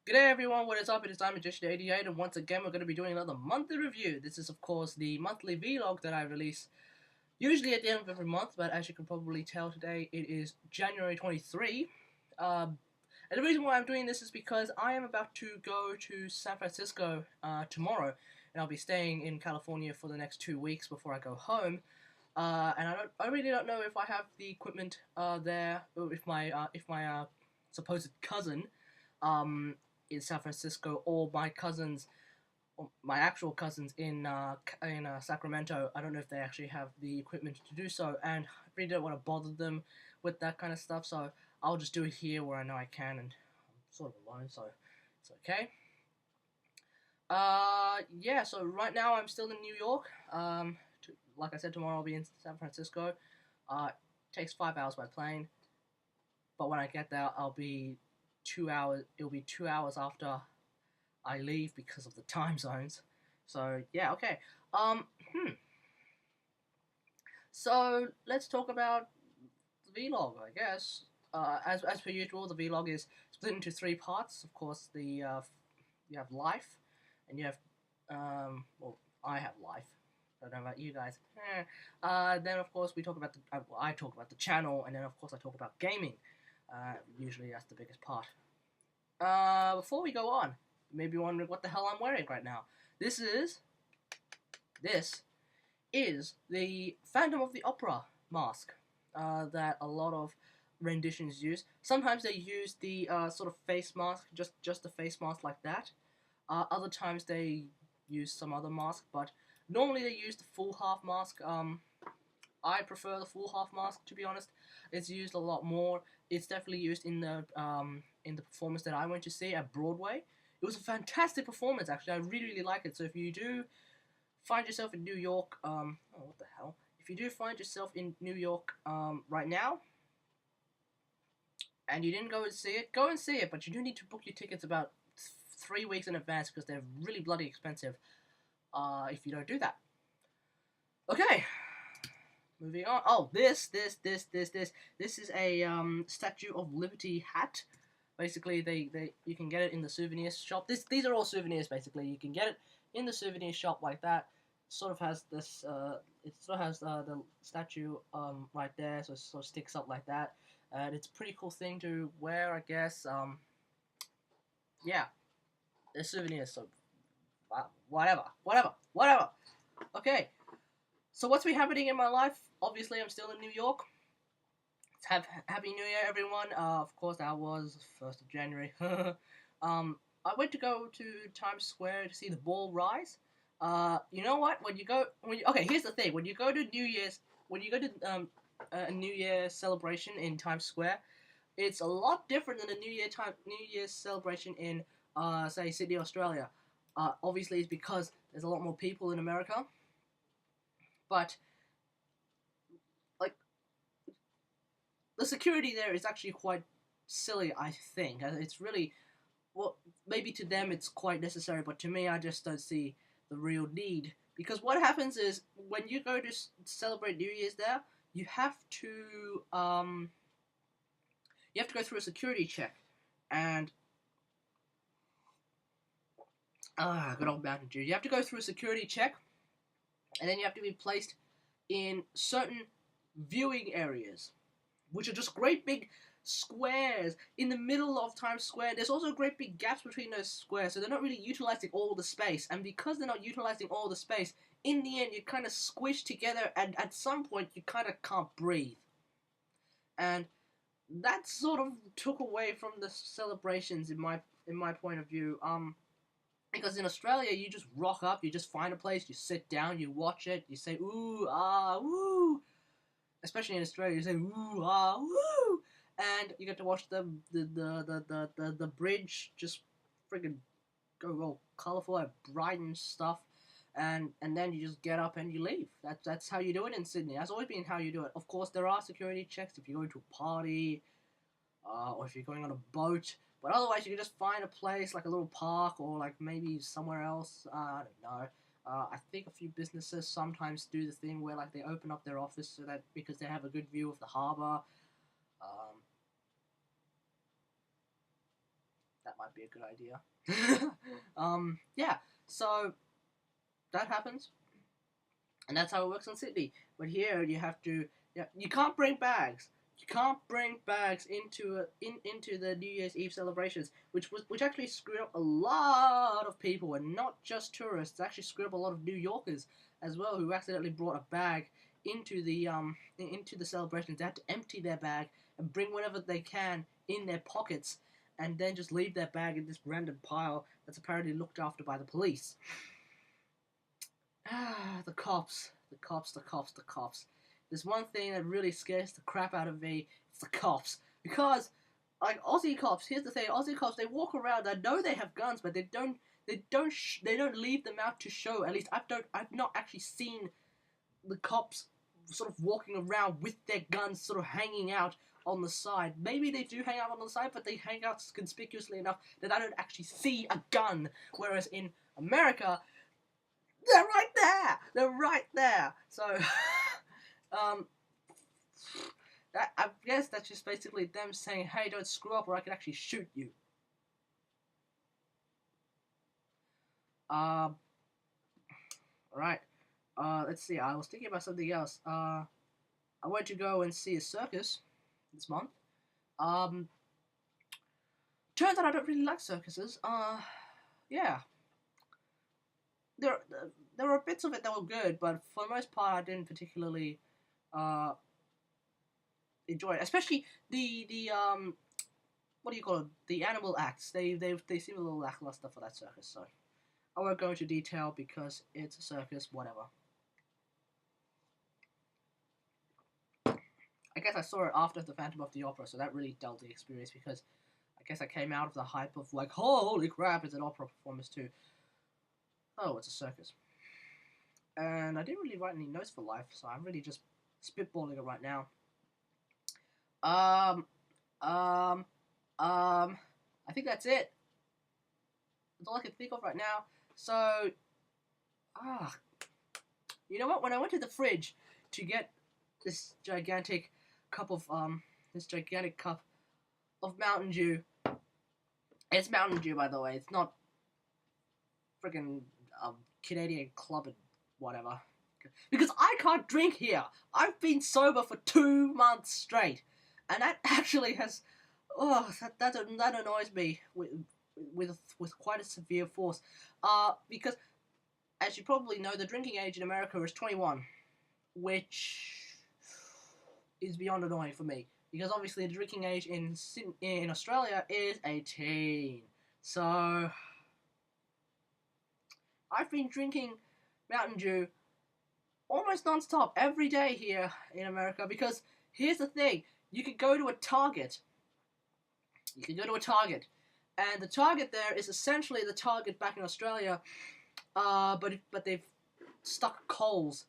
G'day everyone, what is up? It is Magician88 and once again we're going to be doing another monthly review. This is of course the monthly vlog that I release usually at the end of every month, but as you can probably tell today it is January 23. And the reason why I'm doing this is because I am about to go to San Francisco tomorrow, and I'll be staying in California for the next 2 weeks before I go home. And I really don't know if I have the equipment there, or if my supposed cousin in San Francisco, or my cousins, or my actual cousins in Sacramento. I don't know if they actually have the equipment to do so, and I really don't want to bother them with that kind of stuff. So I'll just do it here where I know I can, and I'm sort of alone, so it's okay. Yeah. So right now I'm still in New York. Like I said, tomorrow I'll be in San Francisco. It takes 5 hours by plane, but when I get there, I'll be 2 hours. It'll be 2 hours after I leave because of the time zones. So yeah, okay. Um, hmm. So let's talk about the vlog, I guess. As per usual, the vlog is split into three parts. Of course, you have life, and you have well, I have life. I don't know about you guys. Then of course we talk about I talk about the channel, and then of course I talk about gaming. Usually that's the biggest part. Before we go on, you may be wondering what the hell I'm wearing right now. This is the Phantom of the Opera mask that a lot of renditions use. Sometimes they use the sort of face mask, just the face mask like that. Other times they use some other mask, but normally they use the full half mask. I prefer the full half mask, to be honest. It's used a lot more. It's definitely used in the performance that I went to see at Broadway. It was a fantastic performance, actually. I really, really like it. So if you do find yourself in New York, oh, what the hell? If you do find yourself in New York right now, and you didn't go and see it, go and see it. But you do need to book your tickets about 3 weeks in advance because they're really bloody expensive if you don't do that. Okay. Moving on. Oh, this is a Statue of Liberty hat. Basically, you can get it in the souvenir shop. These are all souvenirs. Basically, you can get it in the souvenir shop like that. Sort of has this. It sort of has the statue right there, so it sort of sticks up like that, and it's a pretty cool thing to wear, I guess. Yeah, they're souvenirs. So whatever. Okay. So what's been happening in my life? Obviously, I'm still in New York. Happy New Year, everyone. Of course, that was 1st of January. I went to go to Times Square to see the ball rise. You know what? Okay, here's the thing. When you go to a New Year celebration in Times Square, it's a lot different than a New Year's celebration in, say, Sydney, Australia. Obviously, it's because there's a lot more people in America. But like, the security there is actually quite silly, I think. It's really, well, maybe to them it's quite necessary, but to me I just don't see the real need. Because what happens is, when you go to celebrate New Year's there, you have to go through a security check. And good old Mountain Dew. You have to go through a security check, and then you have to be placed in certain viewing areas, which are just great big squares in the middle of Times Square. There's also great big gaps between those squares, so they're not really utilizing all the space. And because they're not utilizing all the space, in the end, you're kind of squished together, and at some point, you kind of can't breathe. And that sort of took away from the celebrations in my point of view. Because in Australia, you just rock up, you just find a place, you sit down, you watch it, you say ooh ah woo. Especially in Australia, you say ooh ah woo, and you get to watch the bridge just friggin' go all colorful and bright and stuff, and then you just get up and you leave. That's how you do it in Sydney. That's always been how you do it. Of course, there are security checks if you're going to a party, or if you're going on a boat. But otherwise, you can just find a place, like a little park, or like maybe somewhere else. I don't know. I think a few businesses sometimes do the thing where like they open up their office so that because they have a good view of the harbour. That might be a good idea. Yeah, so that happens, and that's how it works in Sydney. But here you have to, yeah, you can't bring bags. You can't bring bags into the New Year's Eve celebrations, which actually screwed up a lot of people, and not just tourists. It actually screwed up a lot of New Yorkers as well, who accidentally brought a bag into the celebrations. They had to empty their bag and bring whatever they can in their pockets, and then just leave their bag in this random pile that's apparently looked after by the police. Ah, the cops. The cops, the cops, the cops. There's one thing that really scares the crap out of me. It's the cops. Because, like, Aussie cops, here's the thing. Aussie cops, they walk around. I know they have guns, but they don't leave them out to show. At least I've not actually seen the cops sort of walking around with their guns sort of hanging out on the side. Maybe they do hang out on the side, but they hang out conspicuously enough that I don't actually see a gun. Whereas in America, they're right there. They're right there. So, I guess that's just basically them saying, "Hey, don't screw up, or I can actually shoot you." Right. Let's see. I was thinking about something else. I went to go and see a circus this month. Um, Turns out I don't really like circuses. Yeah. There, there were bits of it that were good, but for the most part, I didn't particularly uh enjoy it. Especially the what do you call it? The animal acts. They seem a little lackluster for that circus. So I won't go into detail because it's a circus. Whatever. I guess I saw it after the Phantom of the Opera, so that really dulled the experience because I guess I came out of the hype of like, holy crap, it's an opera performance too. Oh, it's a circus. And I didn't really write any notes for life, so I'm really just spitballing it right now. Um, um, I think that's it. That's all I can think of right now. So, ah, you know what? When I went to the fridge to get this gigantic cup of this gigantic cup of Mountain Dew. It's Mountain Dew, by the way. It's not freaking Canadian Club and whatever. Because I can't drink here. I've been sober for 2 months straight, and that actually has, that annoys me with quite a severe force. Because as you probably know, the drinking age in America is 21, which is beyond annoying for me. Because obviously the drinking age in Australia is 18. So I've been drinking Mountain Dew almost non-stop every day here in America, because here's the thing, you could go to a Target. And the Target there is essentially the Target back in Australia, but they've stuck Coles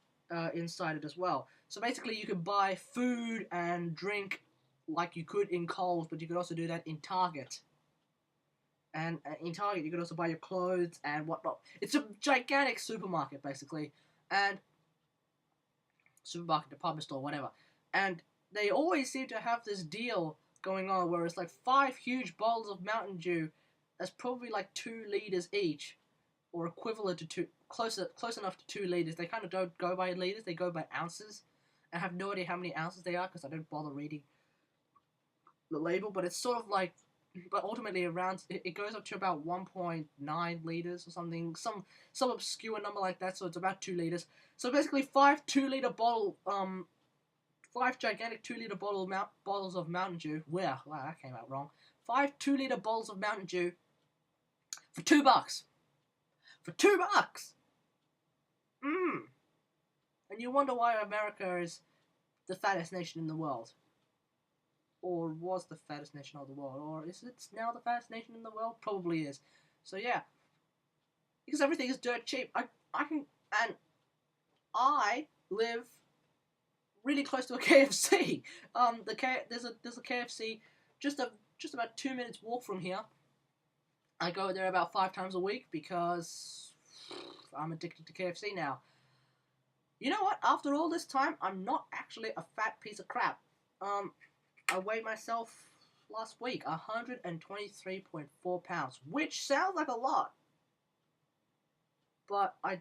inside it as well. So basically you could buy food and drink like you could in Coles, but you could also do that in Target. And in Target you could also buy your clothes and whatnot. It's a gigantic supermarket, basically. And supermarket, department store, whatever. And they always seem to have this deal going on where it's like 5 huge bottles of Mountain Dew that's probably like 2 liters each, or equivalent to close enough to 2 liters. They kind of don't go by liters, they go by ounces. I have no idea how many ounces they are because I don't bother reading the label, but it's sort of like, but ultimately around, it goes up to about 1.9 liters or something, some obscure number like that, so it's about 2 liters. So basically 5 gigantic 2-liter bottles of Mountain Dew. Wow, that came out wrong. 5 2-liter bottles of Mountain Dew for $2. For $2! And you wonder why America is the fattest nation in the world. Or was the fattest nation of the world. Or is it now the fattest nation in the world? Probably is. So yeah. Because everything is dirt cheap. I live really close to a KFC. There's a KFC just about 2 minutes walk from here. I go there about 5 times a week because I'm addicted to KFC now. You know what? After all this time, I'm not actually a fat piece of crap. I weigh myself last week, 123.4 pounds, which sounds like a lot. But I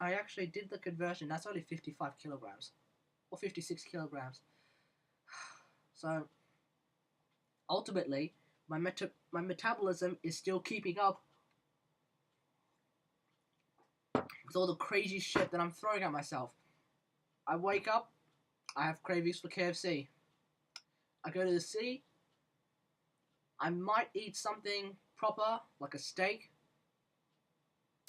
actually did the conversion. That's only 55 kilograms. Or 56 kilograms. So, ultimately, my metabolism is still keeping up with all the crazy shit that I'm throwing at myself. I wake up, I have cravings for KFC. I go to the sea, I might eat something proper, like a steak.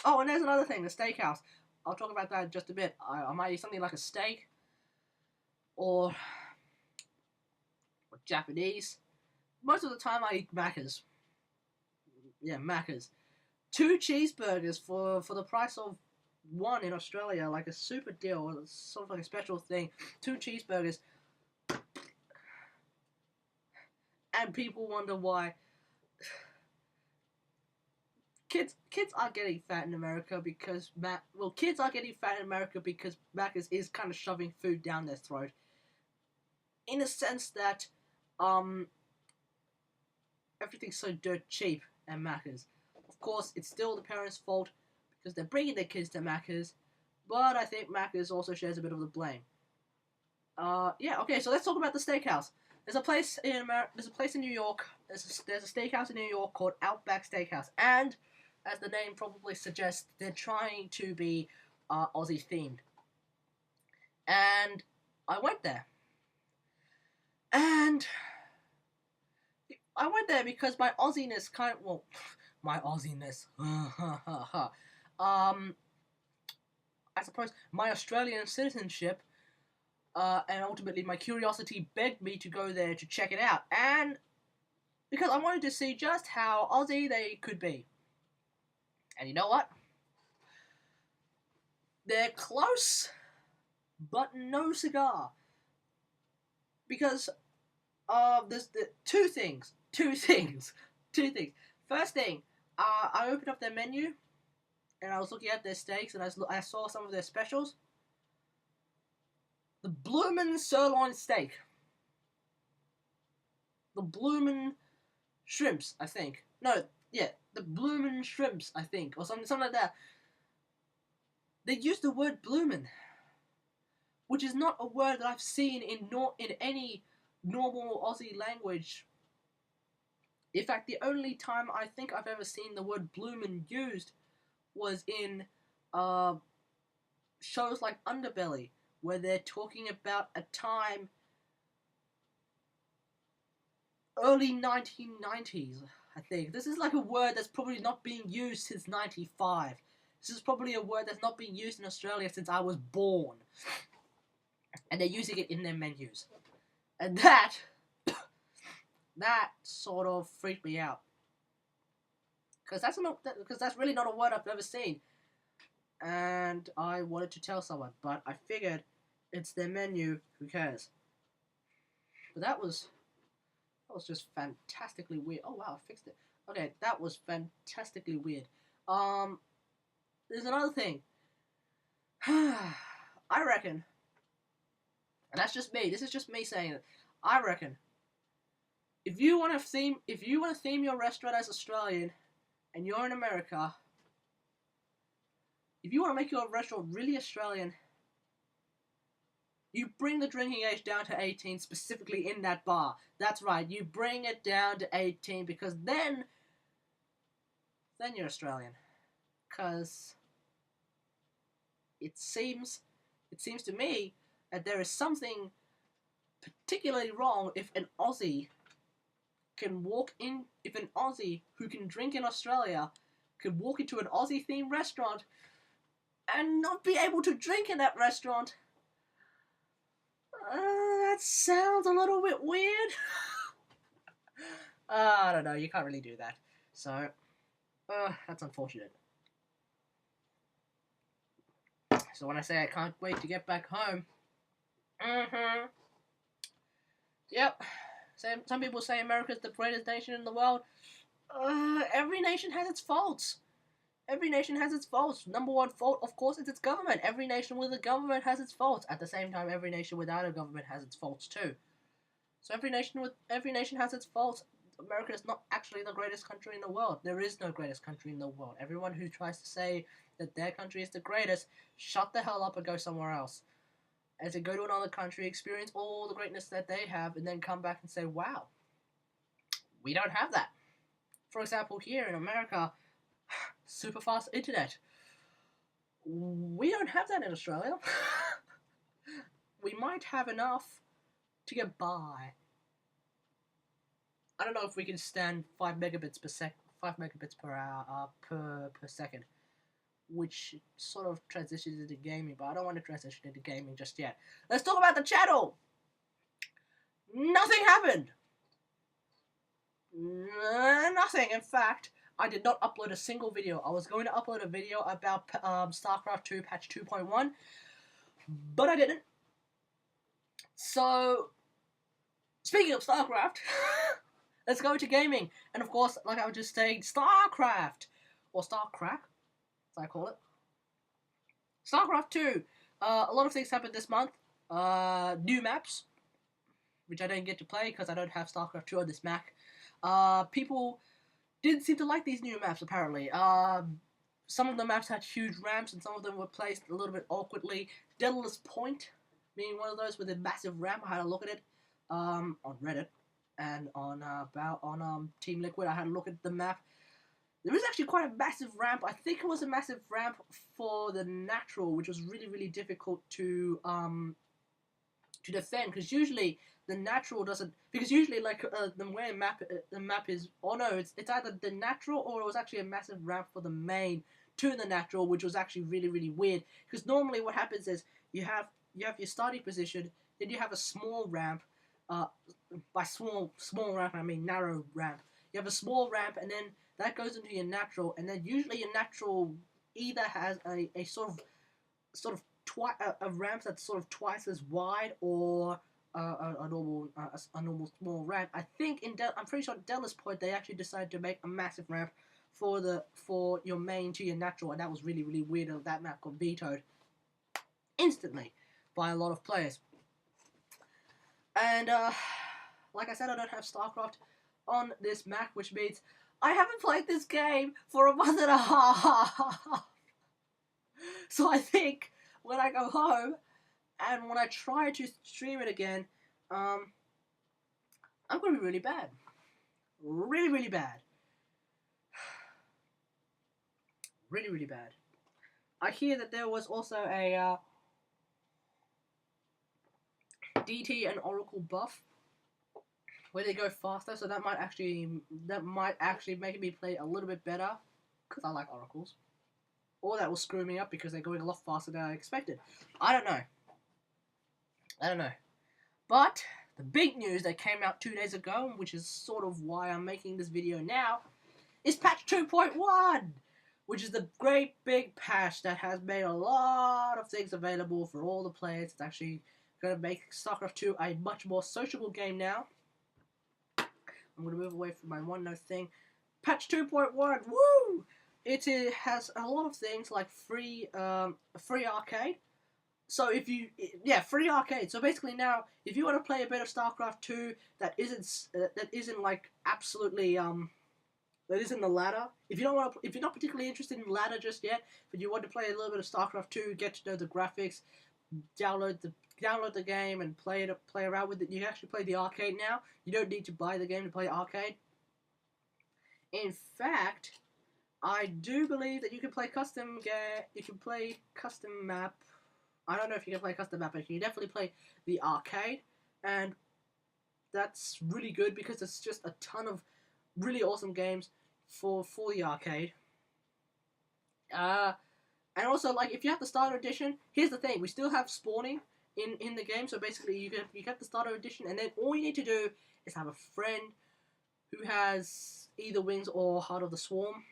Oh, and there's another thing, the steakhouse. I'll talk about that in just a bit. I might eat something like a steak, or Japanese. Most of the time I eat Macca's. Yeah, Macca's. 2 cheeseburgers for the price of one in Australia, like a super deal, sort of like a special thing. 2 cheeseburgers. And people wonder why kids are getting fat in America because kids are getting fat in America because Macca's is kind of shoving food down their throat. In a sense that everything's so dirt cheap at Macca's. Of course, it's still the parents' fault because they're bringing their kids to Macca's, but I think Macca's also shares a bit of the blame. Yeah, okay, so let's talk about the steakhouse. There's a place in New York. There's a steakhouse in New York called Outback Steakhouse, and as the name probably suggests, they're trying to be Aussie themed. And I went there, and I went there because my Aussiness my Aussiness. I suppose my Australian citizenship. And ultimately my curiosity begged me to go there to check it out, and because I wanted to see just how Aussie they could be. And you know what? They're close, but no cigar. Because there's two things. First thing, I opened up their menu, and I was looking at their steaks, and I saw some of their specials. The bloomin' sirloin steak. The bloomin' shrimps, I think. No, yeah, the bloomin' shrimps, I think, or something like that. They use the word bloomin', which is not a word that I've seen in any normal Aussie language. In fact, the only time I think I've ever seen the word bloomin' used was in shows like Underbelly, where they're talking about a time early 1990s, I think. This is like a word that's probably not being used since 95. This is probably a word that's not been used in Australia since I was born. And they're using it in their menus. And that sort of freaked me out. Because that's really not a word I've ever seen. And I wanted to tell someone, but I figured it's their menu, who cares? But that was just fantastically weird. Oh wow, I fixed it. Okay, that was fantastically weird. There's another thing. I reckon, and that's just me. This is just me saying it. I reckon, if you want to theme your restaurant as Australian, and you're in America, if you want to make your restaurant really Australian, you bring the drinking age down to 18, specifically in that bar. That's right, you bring it down to 18, because then you're Australian. Because it seems to me that there is something particularly wrong if an Aussie who can drink in Australia could walk into an Aussie themed restaurant and not be able to drink in that restaurant. That sounds a little bit weird. I don't know, you can't really do that. So, that's unfortunate. So when I say I can't wait to get back home, yep. Some people say America's the greatest nation in the world. Every nation has its faults. Number one fault, of course, is its government. Every nation with a government has its faults. At the same time, every nation without a government has its faults too. So every nation has its faults. America is not actually the greatest country in the world. There is no greatest country in the world. Everyone who tries to say that their country is the greatest, shut the hell up and go somewhere else. As they go to another country, experience all the greatness that they have, and then come back and say, wow, we don't have that. For example, here in America, super fast internet. We don't have that in Australia. We might have enough to get by. I don't know if we can stand 5 megabits per sec, 5 megabits per hour per second, which sort of transitions into gaming. But I don't want to transition into gaming just yet. Let's talk about the channel. Nothing happened. Nothing. In fact, I did not upload a single video. I was going to upload a video about StarCraft 2 patch 2.1, but I didn't. So, speaking of StarCraft, let's go to gaming. And of course, like I was just saying, StarCraft, or StarCraft, as I call it. StarCraft 2. A lot of things happened this month. New maps, which I don't get to play because I don't have StarCraft 2 on this Mac. People didn't seem to like these new maps, apparently. Some of the maps had huge ramps, and some of them were placed a little bit awkwardly. Daedalus Point being one of those with a massive ramp. I had a look at it on Reddit, and on Team Liquid. I had a look at the map. There was actually quite a massive ramp. I think it was a massive ramp for the natural, which was really, really difficult to defend, because usually the natural doesn't, because usually like the way the map is, oh no, it's either the natural or it was actually a massive ramp for the main to the natural, which was actually really, really weird, because normally what happens is you have your starting position, then you have a small ramp. By small ramp I mean narrow ramp. You have a small ramp, and then that goes into your natural, and then usually your natural either has a sort of a ramp that's sort of twice as wide, or a normal small ramp. I think I'm pretty sure at Daedalus Point they actually decided to make a massive ramp for your main to your natural, and that was really, really weird. And that map got vetoed instantly by a lot of players. And like I said, I don't have StarCraft on this Mac, which means I haven't played this game for a month and a half. So I think when I go home and when I try to stream it again, I'm going to be really bad. Really, really bad. Really, really bad. I hear that there was also a DT and Oracle buff where they go faster, so that might actually make me play a little bit better, because I like Oracles. Or that will screw me up because they're going a lot faster than I expected. I don't know. But the big news that came out 2 days ago, which is sort of why I'm making this video now, is patch 2.1, which is the great big patch that has made a lot of things available for all the players. It's actually going to make StarCraft 2 a much more sociable game now. I'm going to move away from my OneNote thing. Patch 2.1, woo! It has a lot of things like free arcade. So free arcade. So basically now, if you want to play a bit of StarCraft 2 that isn't like absolutely that isn't the ladder. If you're not particularly interested in ladder just yet, but you want to play a little bit of StarCraft 2, get to know the graphics, download the game and play around with it. You can actually play the arcade now. You don't need to buy the game to play arcade. In fact, I do believe that you can play custom game. You can play custom map. I don't know if you can play custom map, but you can definitely play the arcade, and that's really good because it's just a ton of really awesome games for the arcade. And also, like, if you have the starter edition, here's the thing: we still have spawning in the game. So basically, you get the starter edition, and then all you need to do is have a friend who has either Wings or Heart of the Swarm,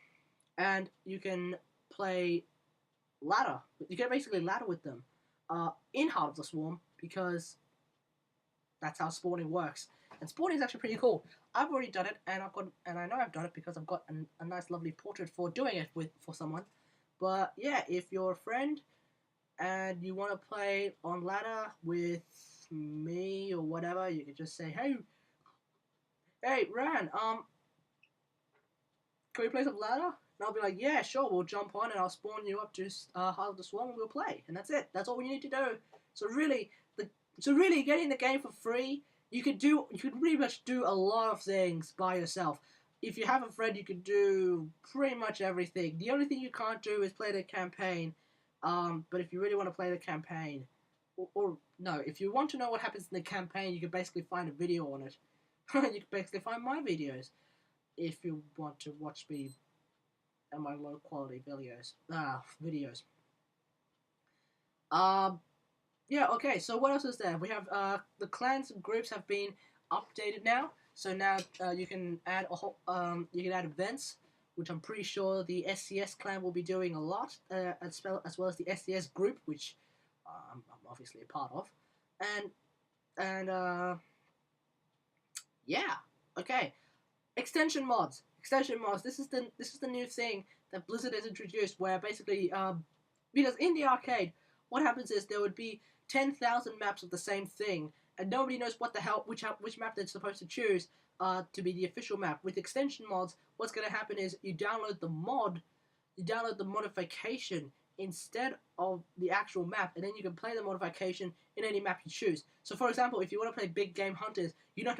and you can play ladder. You can basically ladder with them in Heart of the Swarm, because that's how spawning works. And spawning is actually pretty cool. I've already done it, and I know I've done it because I've got a nice, lovely portrait for doing it for someone. But yeah, if you're a friend and you want to play on ladder with me or whatever, you could just say, hey, Ran, can we play some ladder? And I'll be like, yeah, sure, we'll jump on and I'll spawn you up to Heart of the Swarm and we'll play. And that's it. That's all we need to do. So really, getting the game for free, you could pretty much do a lot of things by yourself. If you have a friend, you can do pretty much everything. The only thing you can't do is play the campaign. But if you really want to play the campaign, or no, if you want to know what happens in the campaign, you can basically find a video on it. You can basically find my videos if you want to watch me and my low quality videos. Yeah, okay, so what else is there? We have the clans and groups have been updated now. So now you can add events, which I'm pretty sure the SCS clan will be doing a lot, as well as the SCS group, which I'm obviously a part of, and yeah, okay. Extension mods. This is the new thing that Blizzard has introduced, where basically, because in the arcade, what happens is there would be 10,000 maps of the same thing, and nobody knows what the hell which map they're supposed to choose to be the official map. With extension mods, what's going to happen is you download the modification instead of the actual map, and then you can play the modification in any map you choose. So, for example, if you want to play Big Game Hunters, you don't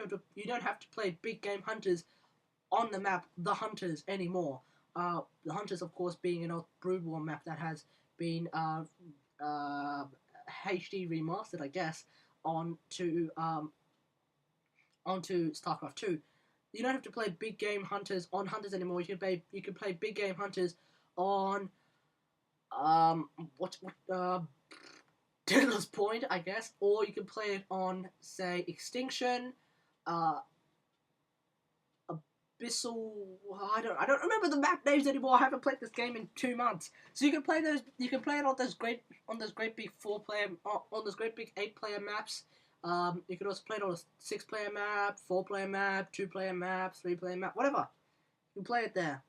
have to play Big Game Hunters on the map The Hunters anymore. The Hunters, of course, being an old Brood War map that has been HD remastered, I guess, onto StarCraft 2. You don't have to play Big Game Hunters on Hunters anymore. You can play Big Game Hunters on Diddler's Point, I guess, or you can play it on, say, Extinction, Abyssal. I don't remember the map names anymore. I haven't played this game in 2 months. So you can play those. You can play it on those great big 4-player, on those great big 8-player maps. You can also play it on a 6-player map, 4-player map, 2-player map, 3-player map, whatever. You can play it there.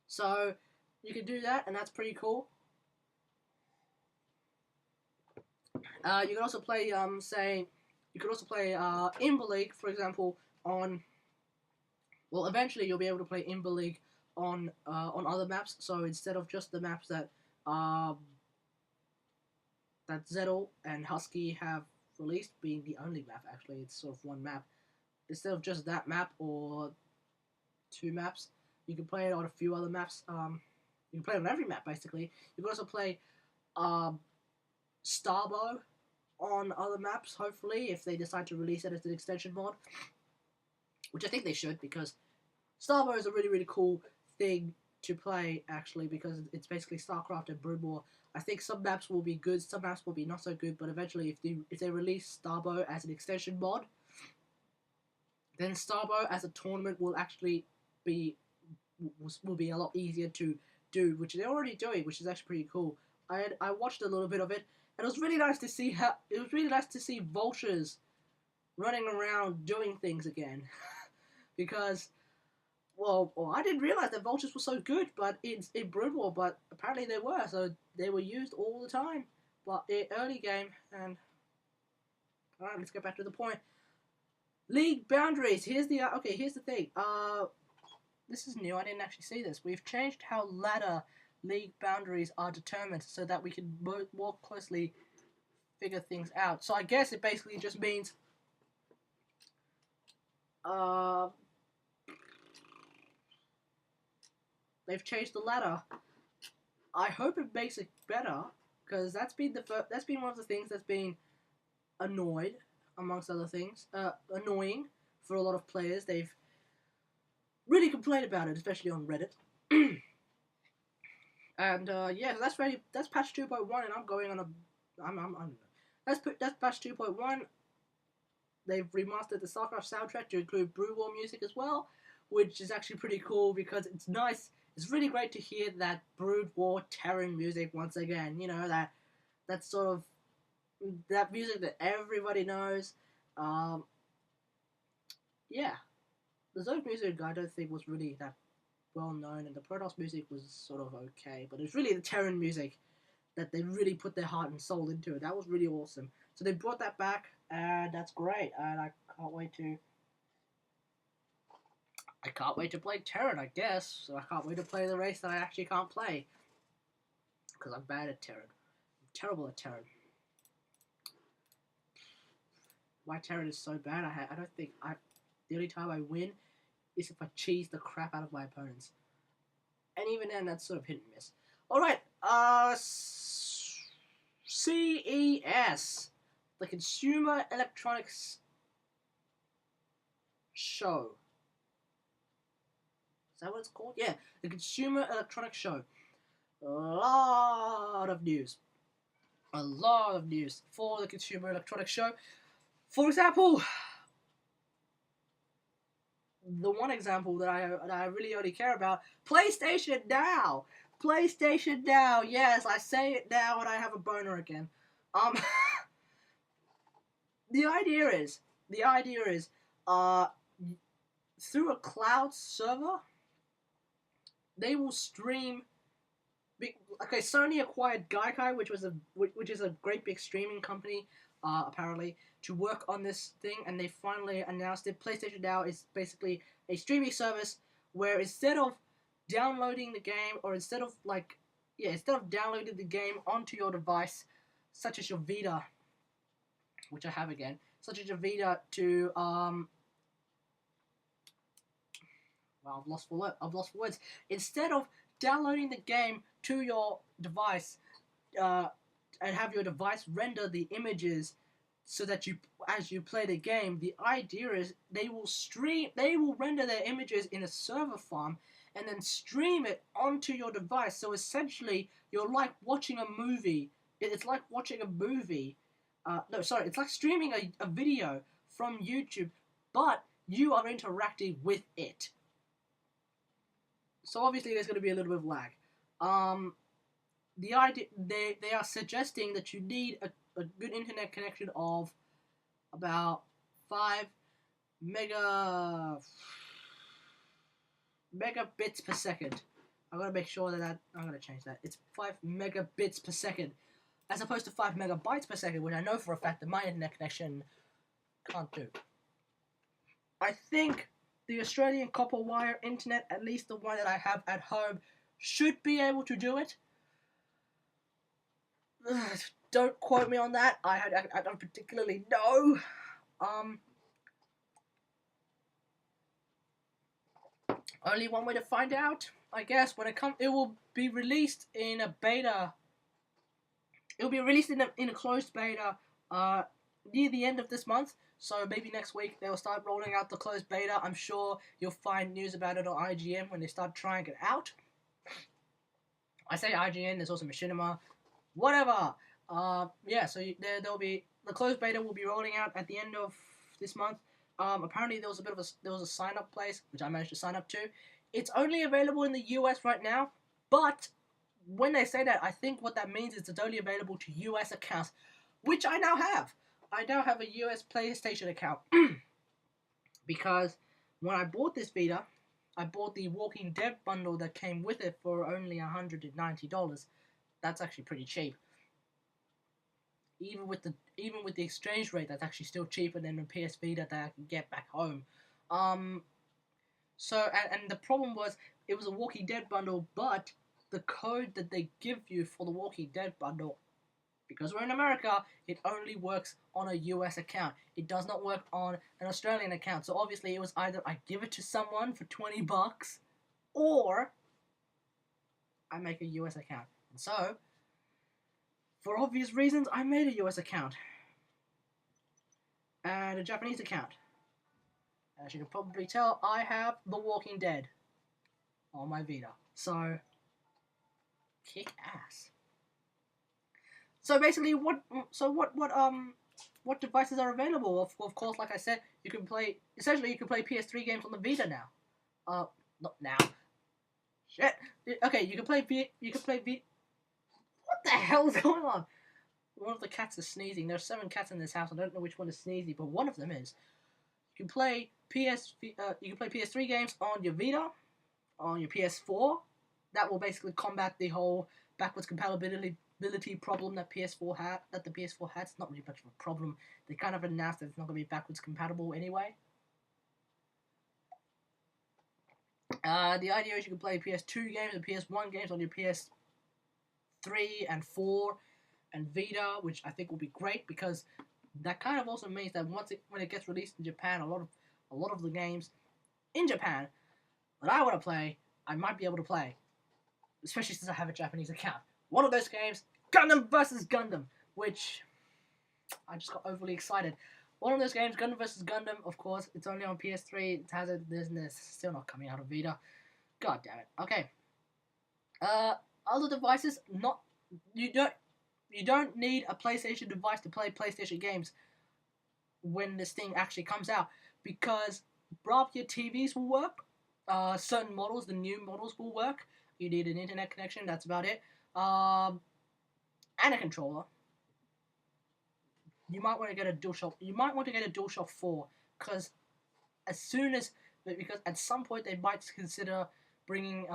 So you can do that, and that's pretty cool. You can also play, Imber League, for example, on. Well, eventually you'll be able to play Imber League on other maps. So instead of just the maps that Zettel and Husky have released, being the only map, actually, it's sort of one map. Instead of just that map or 2 maps, you can play it on a few other maps. You can play it on every map, basically. You can also play Starbow on other maps, hopefully, if they decide to release it as an extension mod. Which I think they should, because Starbow is a really, really cool thing to play, actually, because it's basically StarCraft and Brood War. I think some maps will be good, some maps will be not so good, but eventually, if they release Starbow as an extension mod, then Starbow as a tournament will actually be a lot easier to do, which they're already doing, which is actually pretty cool. I watched a little bit of it, and it was really nice to see vultures running around doing things again. Because, well, I didn't realize that vultures were so good, but in Brood War, but apparently they were, so they were used all the time. But in early game, and alright, let's get back to the point. League boundaries. Here's the thing. This is new. I didn't actually see this. We've changed how ladder league boundaries are determined so that we can more closely figure things out. So I guess it basically just means they've changed the ladder. I hope it makes it better, because that's been one of the things that's been annoying for a lot of players. They've really complained about it, especially on Reddit. And yeah, that's patch 2.1, and I'm going on a that's patch 2.1. They've remastered the StarCraft soundtrack to include Brood War music as well, which is actually pretty cool because it's nice. It's really great to hear that Brood War Terran music once again. You know, that sort of that music that everybody knows. Yeah, the Zerg music I don't think was really that well known, and the Protoss music was sort of okay, but it's really the Terran music that they really put their heart and soul into it. That was really awesome. So they brought that back, and that's great. And I can't wait to play Terran, I guess. So I can't wait to play the race that I actually can't play. Because I'm bad at Terran. I'm terrible at Terran. My Terran is so bad, I don't think the only time I win is if I cheese the crap out of my opponents. And even then, that's sort of hit and miss. Alright, CES. The Consumer Electronics Show. Is that what it's called? Yeah, the Consumer Electronics Show. A lot of news. A lot of news for the Consumer Electronics Show. For example, the one example that I really only care about, PlayStation Now. PlayStation Now. Yes, I say it now and I have a boner again. The idea is, through a cloud server, they will stream. Okay, Sony acquired Gaikai, which is a great big streaming company, apparently, to work on this thing, and they finally announced it. PlayStation Now is basically a streaming service where instead of downloading the game, or instead of downloading the game onto your device, such as your Vita, which I have again, such as your Vita to I've lost for words. Instead of downloading the game to your device, and have your device render the images so that as you play the game, the idea is they will render their images in a server farm and then stream it onto your device. So essentially, you're like watching a movie. It's like watching a movie. It's like streaming a video from YouTube, but you are interacting with it. So obviously there's going to be a little bit of lag. The idea they are suggesting that you need a good internet connection of about 5 megabits per second. I'm gonna make sure that I'm gonna change that. It's 5 megabits per second, as opposed to 5 megabytes per second, which I know for a fact that my internet connection can't do. I think the Australian copper wire internet, at least the one that I have at home, should be able to do it. Don't quote me on that. I don't particularly know. Only one way to find out, I guess. It will be released in a beta. It will be released in a closed beta near the end of this month. So maybe next week they'll start rolling out the closed beta. I'm sure you'll find news about it on IGN when they start trying it out. I say IGN. There's also Machinima. Whatever. Yeah. So there'll be the closed beta will be rolling out at the end of this month. Apparently there was a sign up place which I managed to sign up to. It's only available in the US right now, but when they say that, I think what that means is it's only available to US accounts, which I now have. I now have a US PlayStation account because when I bought this Vita, I bought the Walking Dead bundle that came with it for only $190. That's actually pretty cheap. Even with the exchange rate, that's actually still cheaper than the PS Vita that I can get back home. So the problem was it was a Walking Dead bundle, but the code that they give you for the Walking Dead bundle, because we're in America, it only works on a US account. It does not work on an Australian account. So obviously it was either I give it to someone for $20 or I make a US account. And so, for obvious reasons, I made a US account and a Japanese account. As you can probably tell, I have The Walking Dead on my Vita. So, kick ass. So basically, what devices are available? Of course, like I said, you can play PS3 games on the Vita now. Not now. Shit. Okay, you can play What the hell is going on? One of the cats is sneezing. There are 7 cats in this house. I don't know which one is sneezing, but one of them is. You can play PS3 games on your Vita, on your PS4. That will basically combat the whole backwards compatibility compatibility problem that PS4 had. That the PS4 had. It's not really much of a problem. They kind of announced that it's not going to be backwards compatible anyway. The idea is you can play PS2 games and PS1 games on your PS3 and 4 and Vita, which I think will be great because that kind of also means that when it gets released in Japan, a lot of the games in Japan that I want to play, I might be able to play, especially since I have a Japanese account. One of those games, Gundam vs. Gundam, which I just got overly excited. One of those games, Gundam vs. Gundam, of course, it's only on PS3. It has a business, still not coming out of Vita. God damn it. Okay. Other devices, not you don't need a PlayStation device to play PlayStation games when this thing actually comes out, because your TVs will work. Certain models, the new models will work. You need an internet connection. That's about it. And a controller. You might want to get a DualShock. You might want to get a DualShock 4 because at some point they might consider bringing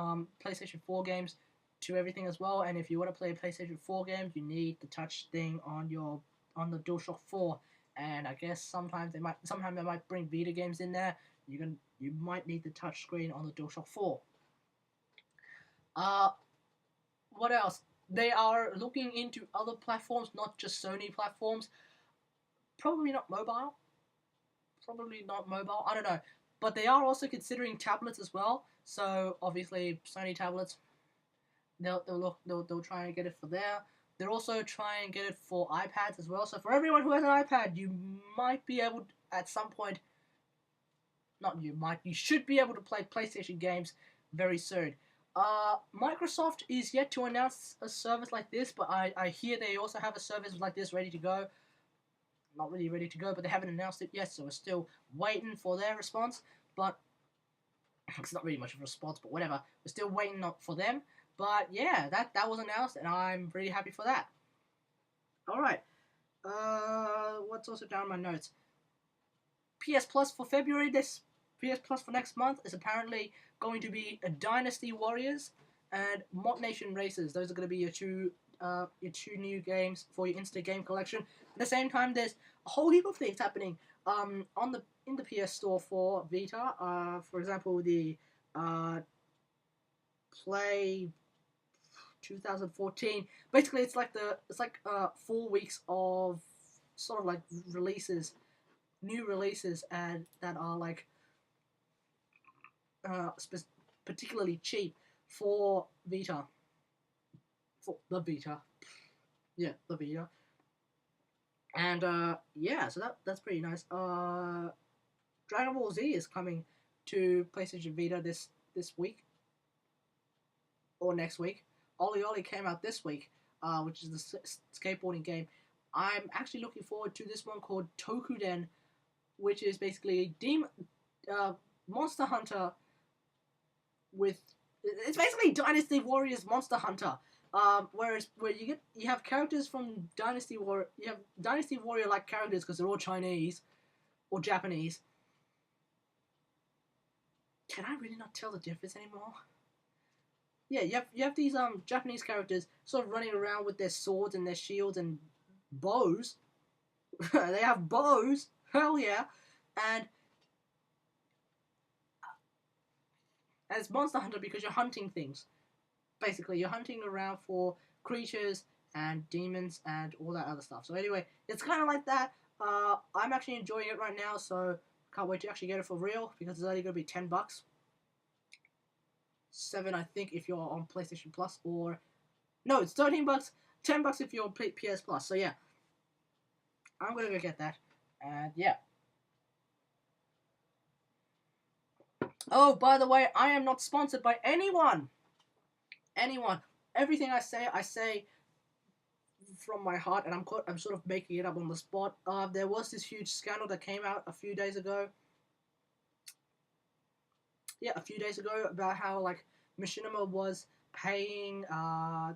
PlayStation 4 games to everything as well. And if you want to play a PlayStation 4 game, you need the touch thing on the DualShock 4. And I guess sometimes they might bring Vita games in there. You might need the touch screen on the DualShock 4. What else? They are looking into other platforms, not just Sony platforms. Probably not mobile. I don't know. But they are also considering tablets as well. So obviously Sony tablets, they'll try and get it for there. They're also trying to get it for iPads as well. So for everyone who has an iPad, you might be able to, at some point, you should be able to play PlayStation games very soon. Microsoft is yet to announce a service like this, but I hear they also have a service like this ready to go. Not really ready to go, but they haven't announced it yet, so we're still waiting for their response. But it's not really much of a response, but whatever. We're still waiting for them. But yeah, that was announced, and I'm really happy for that. Alright. What's also down in my notes? PS Plus for February, PS Plus for next month is apparently going to be a Dynasty Warriors and Mod Nation Racers. Those are going to be your two new games for your instant game collection. At the same time, there's a whole heap of things happening in the PS Store for Vita. For example, the Play 2014. Basically, it's like 4 weeks of sort of like new releases, and that are like particularly cheap for Vita. For the Vita. Yeah, the Vita. And yeah, so that's pretty nice. Dragon Ball Z is coming to PlayStation Vita this week or next week. Oli Oli came out this week, which is the skateboarding game. I'm actually looking forward to this one called Tokuden, which is basically Monster Hunter it's basically Dynasty Warriors Monster Hunter. Where you have characters from Dynasty Warrior, you have Dynasty Warrior like characters because they're all Chinese or Japanese. Can I really not tell the difference anymore? Yeah, you have these Japanese characters sort of running around with their swords and their shields and bows. They have bows, hell yeah, and it's Monster Hunter because you're hunting things. Basically, you're hunting around for creatures and demons and all that other stuff. So anyway, it's kind of like that. I'm actually enjoying it right now, so can't wait to actually get it for real because it's only going to be $10. $7, I think, if you're on PlayStation Plus, or no, it's $13. $10 if you're on PS Plus. So yeah, I'm gonna go get that, and yeah. Oh, by the way, I am not sponsored by anyone. Everything I say from my heart, and I'm sort of making it up on the spot. There was this huge scandal that came out a few days ago. Yeah, a few days ago, about how like Machinima was paying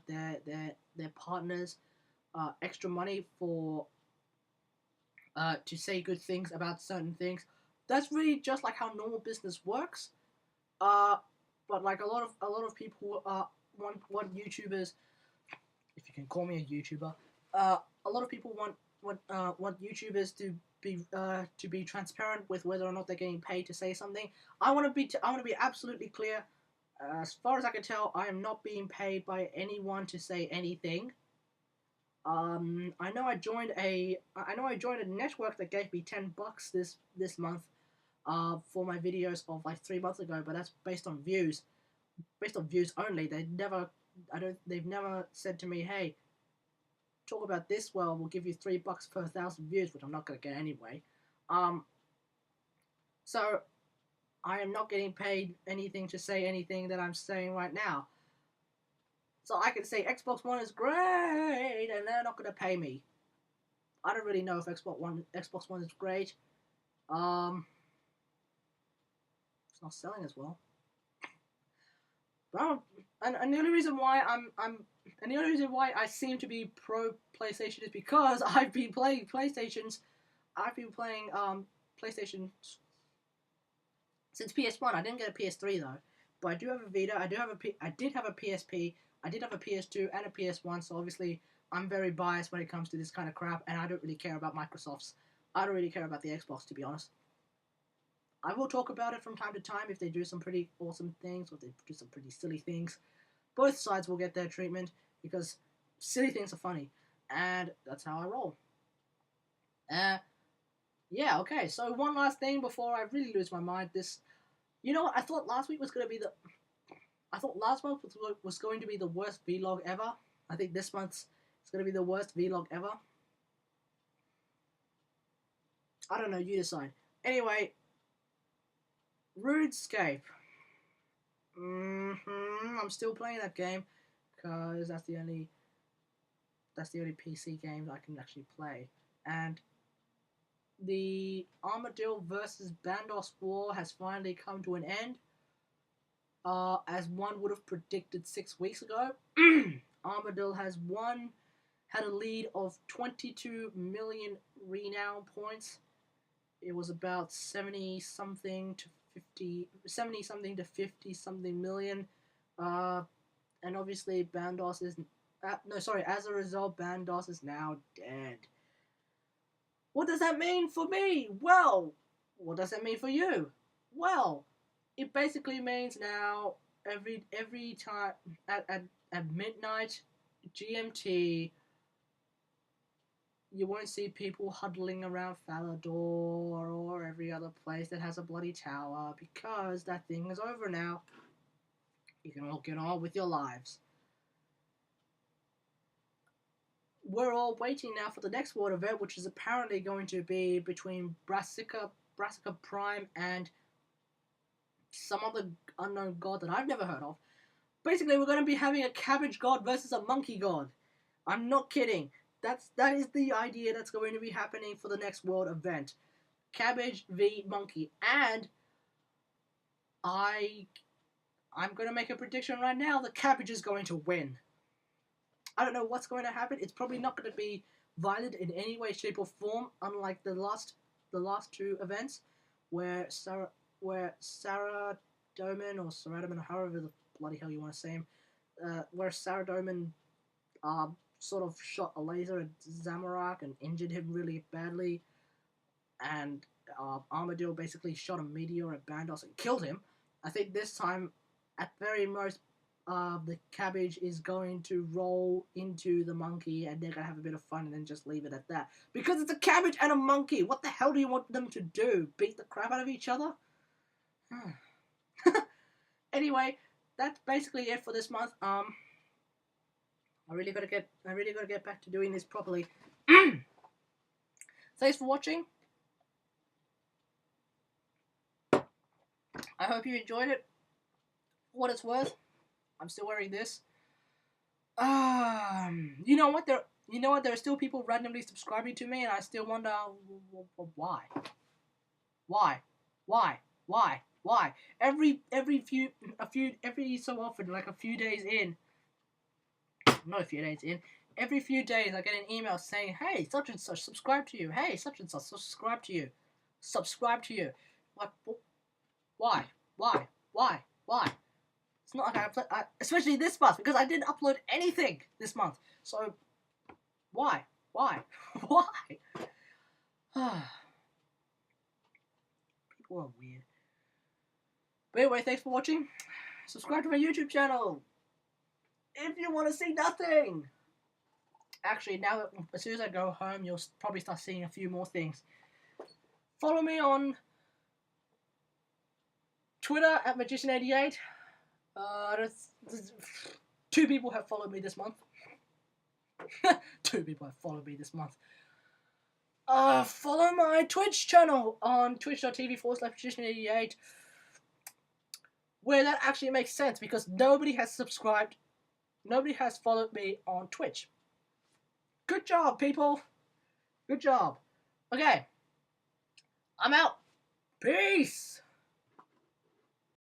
their partners extra money for to say good things about certain things. That's really just like how normal business works. But like a lot of people want YouTubers if you can call me a YouTuber. A lot of people want YouTubers to be transparent with whether or not they're getting paid to say something. I want to be absolutely clear. As far as I can tell, I am not being paid by anyone to say anything. I know I joined a network that gave me $10 this month, for my videos of like 3 months ago, but that's based on views only. They've never said to me, hey, talk about this well, we'll give you $3 per 1,000 views, which I'm not gonna get anyway. So I am not getting paid anything to say anything that I'm saying right now. So I can say Xbox One is great, and they're not gonna pay me. I don't really know if Xbox One is great. It's not selling as well. But and the only reason why I seem to be pro PlayStation is because I've been playing PlayStation since PS1. I didn't get a PS3 though, but I do have a Vita. I did have a PSP. I did have a PS2 and a PS1. So obviously, I'm very biased when it comes to this kind of crap, and I don't really care about Microsoft's. I don't really care about the Xbox, to be honest. I will talk about it from time to time if they do some pretty awesome things or if they do some pretty silly things. Both sides will get their treatment because silly things are funny, and that's how I roll. Yeah, okay. So one last thing before I really lose my mind. You know what? I thought last month was going to be the worst vlog ever. I think this month's is going to be the worst vlog ever. I don't know. You decide. Anyway, RuneScape. I'm still playing that game because that's the only PC game I can actually play. And the Armadillo versus Bandos war has finally come to an end. As one would have predicted 6 weeks ago, Armadillo had a lead of 22 million renown points. It was about 70 something to 50 million. And obviously Bandos is as a result, Bandos is now dead. What does that mean for me? Well, what does that mean for you? Well, it basically means now every time at midnight GMT, you won't see people huddling around Falador or every other place that has a bloody tower, because that thing is over now. You can all get on with your lives. We're all waiting now for the next world event, which is apparently going to be between Brassica Prime and some other unknown god that I've never heard of. Basically, we're going to be having a cabbage god versus a monkey god. I'm not kidding. That is the idea that's going to be happening for the next world event. Cabbage v monkey. And I'm going to make a prediction right now. The cabbage is going to win. I don't know what's going to happen. It's probably not going to be violent in any way, shape, or form, unlike the last two events, where Sarah Doman or Saradaman, or however the bloody hell you want to say him, where Sarah Doman sort of shot a laser at Zamorak and injured him really badly, and Armadillo basically shot a meteor at Bandos and killed him. I think this time, at very most, the cabbage is going to roll into the monkey, and they're going to have a bit of fun and then just leave it at that. Because it's a cabbage and a monkey! What the hell do you want them to do? Beat the crap out of each other? Anyway, that's basically it for this month. I really gotta get back to doing this properly. Thanks for watching. I hope you enjoyed it. For what it's worth, I'm still wearing this. You know what? There are still people randomly subscribing to me, and I still wonder why. Every so often, like a few days in, not a few days in, every few days I get an email saying, "Hey, such and such, subscribe to you. Hey, such and such, subscribe to you. Subscribe to you." Like, why? It's not like especially this month, because I didn't upload anything this month. So, why? Why? Why? People are weird. But anyway, thanks for watching. Subscribe to my YouTube channel if you want to see nothing. Actually, now as soon as I go home, you'll probably start seeing a few more things. Follow me on Twitter at Magician88. 2 people have followed me this month. 2 people have followed me this month. Follow my Twitch channel on twitch.tv/Magician88, where that actually makes sense because nobody has subscribed, nobody has followed me on Twitch. Good job, people. Good job. Okay. I'm out. Peace.